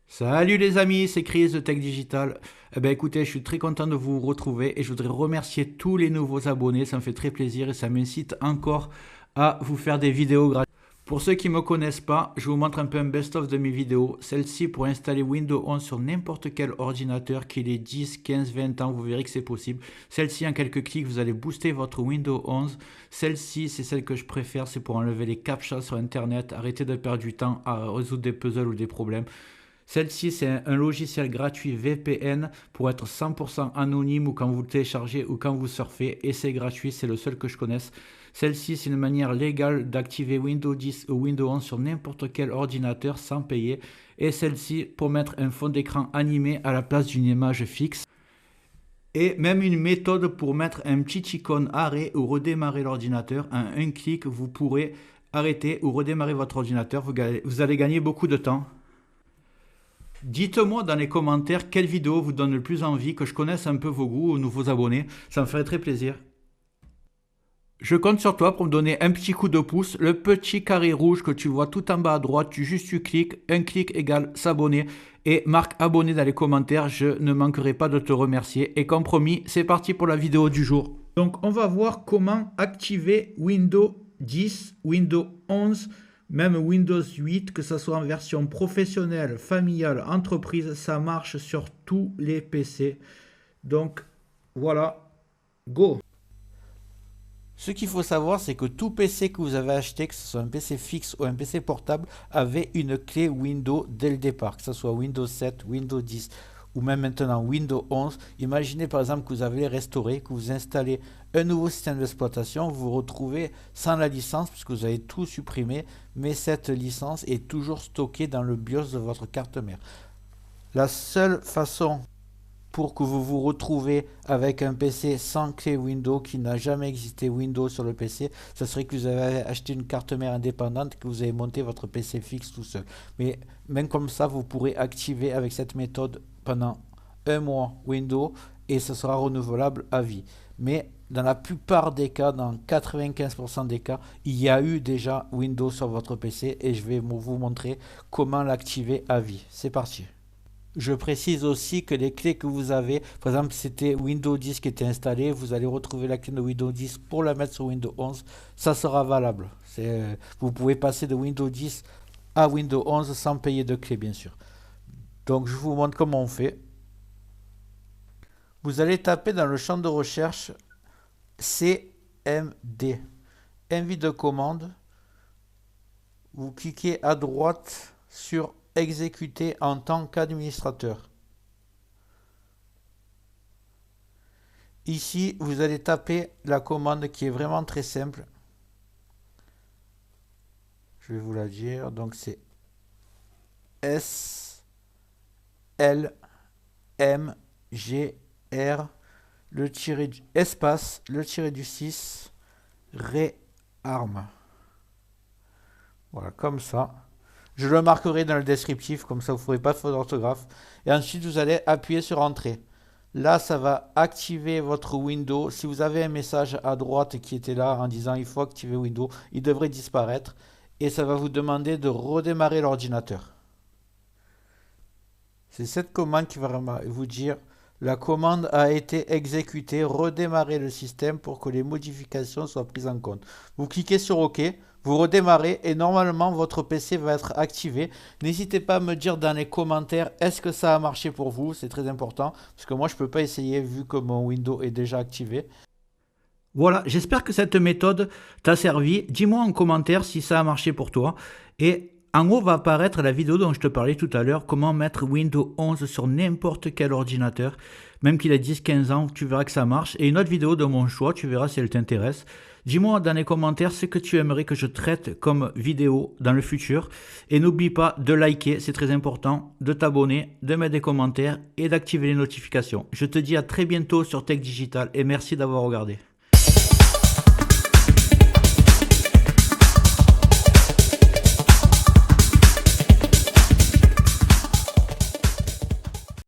Salut les amis, c'est Chris de Tech Digital. Eh ben écoutez, je suis très content de vous retrouver et je voudrais remercier tous les nouveaux abonnés, ça me fait très plaisir et ça m'incite encore à vous faire des vidéos gratuites. Pour ceux qui ne me connaissent pas, je vous montre un peu un best-of de mes vidéos. Celle-ci pour installer Windows 11 sur n'importe quel ordinateur, qu'il ait 10, 15, 20 ans, vous verrez que c'est possible. Celle-ci, en quelques clics, vous allez booster votre Windows 11. Celle-ci, c'est celle que je préfère, c'est pour enlever les captchas sur Internet, arrêter de perdre du temps à résoudre des puzzles ou des problèmes. Celle-ci, c'est un logiciel gratuit VPN pour être 100% anonyme ou quand vous le téléchargez ou quand vous surfez. Et c'est gratuit, c'est le seul que je connaisse. Celle-ci, c'est une manière légale d'activer Windows 10 ou Windows 11 sur n'importe quel ordinateur sans payer. Et celle-ci, pour mettre un fond d'écran animé à la place d'une image fixe. Et même une méthode pour mettre un petit icône arrêt ou redémarrer l'ordinateur. En un clic, vous pourrez arrêter ou redémarrer votre ordinateur. Vous allez gagner beaucoup de temps. Dites-moi dans les commentaires quelle vidéo vous donne le plus envie, que je connaisse un peu vos goûts ou nouveaux abonnés, ça me ferait très plaisir. Je compte sur toi pour me donner un petit coup de pouce, le petit carré rouge que tu vois tout en bas à droite, tu cliques, un clic égale s'abonner et marque abonné dans les commentaires, je ne manquerai pas de te remercier. Et comme promis, c'est parti pour la vidéo du jour. Donc on va voir comment activer Windows 10, Windows 11, même Windows 8, que ce soit en version professionnelle, familiale, entreprise, ça marche sur tous les PC. Donc voilà, go! Ce qu'il faut savoir, c'est que tout PC que vous avez acheté, que ce soit un PC fixe ou un PC portable, avait une clé Windows dès le départ, que ce soit Windows 7, Windows 10 ou même maintenant Windows 11. Imaginez par exemple que vous avez restauré, que vous installez un nouveau système d'exploitation, vous vous retrouvez sans la licence puisque vous avez tout supprimé, mais cette licence est toujours stockée dans le BIOS de votre carte mère. La seule façon pour que vous vous retrouvez avec un PC sans clé Windows, qui n'a jamais existé Windows sur le PC, ce serait que vous avez acheté une carte mère indépendante, que vous avez monté votre PC fixe tout seul. Mais même comme ça, vous pourrez activer avec cette méthode pendant un mois Windows et ce sera renouvelable à vie. Mais dans la plupart des cas, dans 95% des cas, il y a eu déjà Windows sur votre PC et je vais vous montrer comment l'activer à vie. C'est parti. Je précise aussi que les clés que vous avez, par exemple, c'était Windows 10 qui était installé, vous allez retrouver la clé de Windows 10 pour la mettre sur Windows 11, ça sera valable. Vous pouvez passer de Windows 10 à Windows 11 sans payer de clé, bien sûr. Donc, je vous montre comment on fait. Vous allez taper dans le champ de recherche CMD, envie de commande. Vous cliquez à droite sur exécuter en tant qu'administrateur. Ici, vous allez taper la commande qui est vraiment très simple. Je vais vous la dire. Donc c'est S L M G R le tiré du espace le tiré du 6 réarme. Voilà, comme ça. Je le marquerai dans le descriptif, comme ça vous ne ferez pas de faute d'orthographe. Et ensuite, vous allez appuyer sur Entrée. Là, ça va activer votre Windows. Si vous avez un message à droite qui était là en disant il faut activer Windows, il devrait disparaître. Et ça va vous demander de redémarrer l'ordinateur. C'est cette commande qui va vous dire la commande a été exécutée, redémarrer le système pour que les modifications soient prises en compte. Vous cliquez sur OK. Vous redémarrez et normalement votre PC va être activé. N'hésitez pas à me dire dans les commentaires est-ce que ça a marché pour vous, c'est très important parce que moi je ne peux pas essayer vu que mon Windows est déjà activé. Voilà, j'espère que cette méthode t'a servi. Dis-moi en commentaire si ça a marché pour toi. Et en haut va apparaître la vidéo dont je te parlais tout à l'heure, comment mettre Windows 11 sur n'importe quel ordinateur. Même qu'il ait 10-15 ans, tu verras que ça marche. Et une autre vidéo de mon choix, tu verras si elle t'intéresse. Dis-moi dans les commentaires ce que tu aimerais que je traite comme vidéo dans le futur. Et n'oublie pas de liker, c'est très important, de t'abonner, de mettre des commentaires et d'activer les notifications. Je te dis à très bientôt sur Tech Digital et merci d'avoir regardé.